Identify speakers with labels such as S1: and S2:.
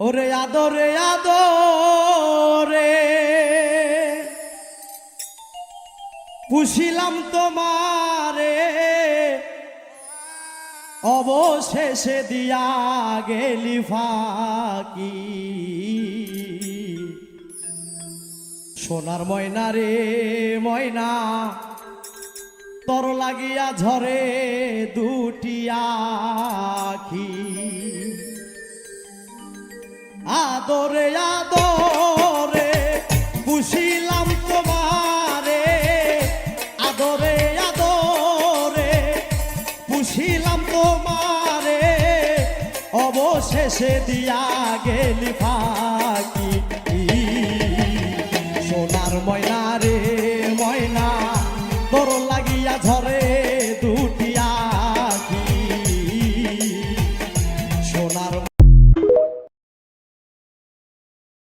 S1: ওরে আদরে আদরে পুষিলাম তোমারে, অবশেষে দিয়া গেলি ফাঁকি। সোনার ময়না রে ময়না, তর লাগিয়া ঝরে দুটি আখি। আদরে আদরে পুষিলাম তোমারে, আদরে আদরে পুষিলাম তোমারে, অবশেষে দিয়া গেলি ফাঁকি।